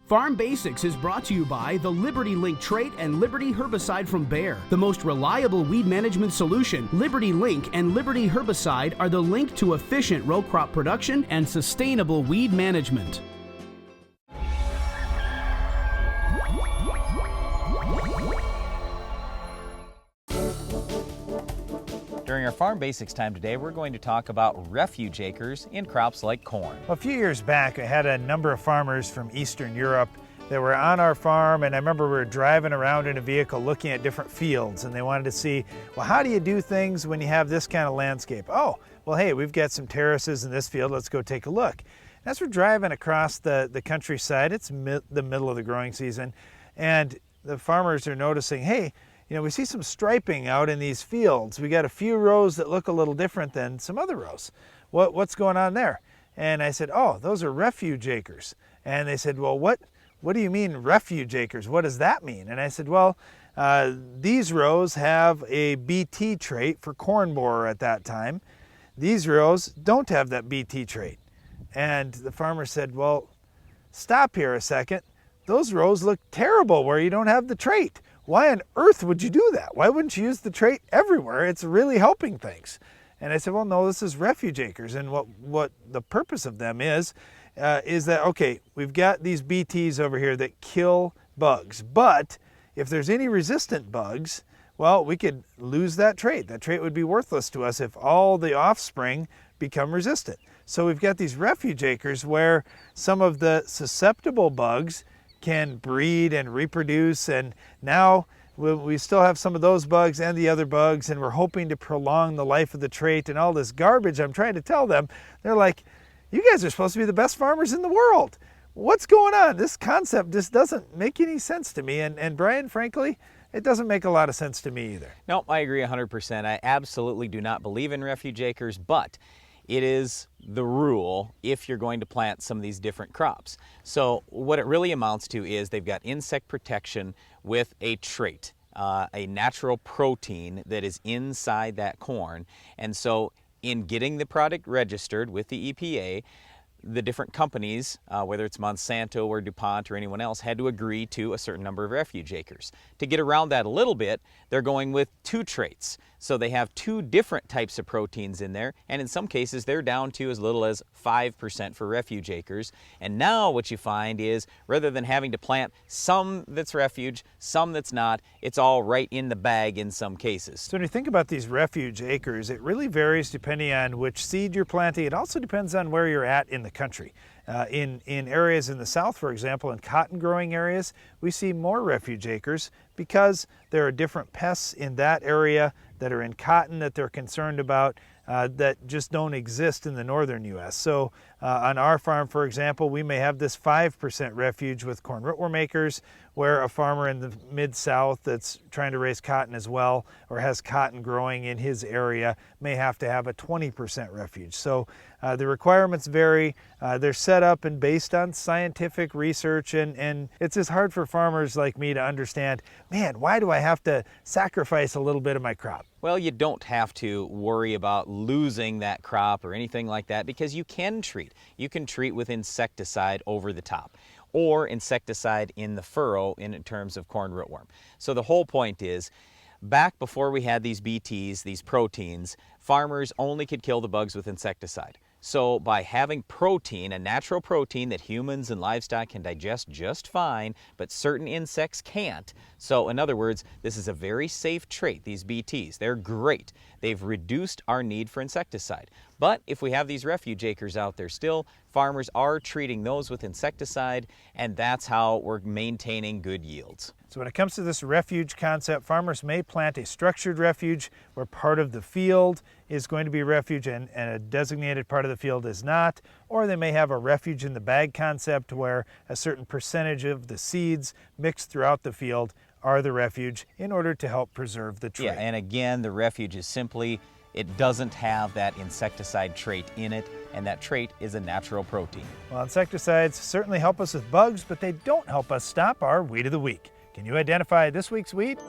Farm Basics is brought to you by the Liberty Link trait and Liberty herbicide from Bayer. The most reliable weed management solution, Liberty Link and Liberty herbicide are the link to efficient row crop production and sustainable weed management. During our Farm Basics time today, we're going to talk about refuge acres in crops like corn. A few years back, I had a number of farmers from Eastern Europe that were on our farm, and I remember we were driving around in a vehicle looking at different fields, and they wanted to see, well, how do you do things when you have this kind of landscape? Oh, well, hey, we've got some terraces in this field, let's go take a look. And as we're driving across the countryside, it's the middle of the growing season, and the farmers are noticing, hey, you know, we see some striping out in these fields. We got a few rows that look a little different than some other rows. What's going on there? And I said, oh, those are refuge acres. And they said, well, what do you mean refuge acres? What does that mean? And I said, well, these rows have a BT trait for corn borer at that time. These rows don't have that BT trait. And the farmer said, well, stop here a second. Those rows look terrible where you don't have the trait. Why on earth would you do that? Why wouldn't you use the trait everywhere? It's really helping things. And I said, well, no, this is refuge acres. And what the purpose of them is that, okay, we've got these BTs over here that kill bugs. But if there's any resistant bugs, well, we could lose that trait. That trait would be worthless to us if all the offspring become resistant. So we've got these refuge acres where some of the susceptible bugs can breed and reproduce, and now we still have some of those bugs and the other bugs, and we're hoping to prolong the life of the trait and all this garbage I'm trying to tell them. They're like, you guys are supposed to be the best farmers in the world. What's going on? This concept just doesn't make any sense to me, and Brian, frankly, it doesn't make a lot of sense to me either. No, I agree 100%. I absolutely do not believe in refuge acres, but it is the rule if you're going to plant some of these different crops. So what it really amounts to is they've got insect protection with a trait, a natural protein that is inside that corn. And so in getting the product registered with the EPA, the different companies, whether it's Monsanto or DuPont or anyone else, had to agree to a certain number of refuge acres. To get around that a little bit, they're going with two traits. So they have two different types of proteins in there, and in some cases they're down to as little as 5% for refuge acres. And now what you find is, rather than having to plant some that's refuge, some that's not, it's all right in the bag in some cases. So when you think about these refuge acres, it really varies depending on which seed you're planting. It also depends on where you're at in the country. In areas in the south, for example, in cotton growing areas, we see more refuge acres because there are different pests in that area that are in cotton that they're concerned about that just don't exist in the northern U.S. So on our farm, for example, we may have this 5% refuge with corn rootworm acres, where a farmer in the mid-south that's trying to raise cotton as well, or has cotton growing in his area, may have to have a 20% refuge. So the requirements vary. They're set up and based on scientific research, and it's just hard for farmers like me to understand, man, why do I have to sacrifice a little bit of my crop? Well, you don't have to worry about losing that crop or anything like that, because you can treat. You can treat with insecticide over the top, or insecticide in the furrow in terms of corn rootworm. So the whole point is, back before we had these BTs, these proteins, farmers only could kill the bugs with insecticide. So by having protein, a natural protein that humans and livestock can digest just fine, but certain insects can't. So in other words, this is a very safe trait, these BTs. They're great. They've reduced our need for insecticide. But if we have these refuge acres out there still, farmers are treating those with insecticide, and that's how we're maintaining good yields. So when it comes to this refuge concept, farmers may plant a structured refuge where part of the field is going to be refuge and a designated part of the field is not, or they may have a refuge in the bag concept where a certain percentage of the seeds mixed throughout the field are the refuge in order to help preserve the trait. Yeah, and again, the refuge is simply, it doesn't have that insecticide trait in it, and that trait is a natural protein. Well, insecticides certainly help us with bugs, but they don't help us stop our weed of the week. Can you identify this week's weed?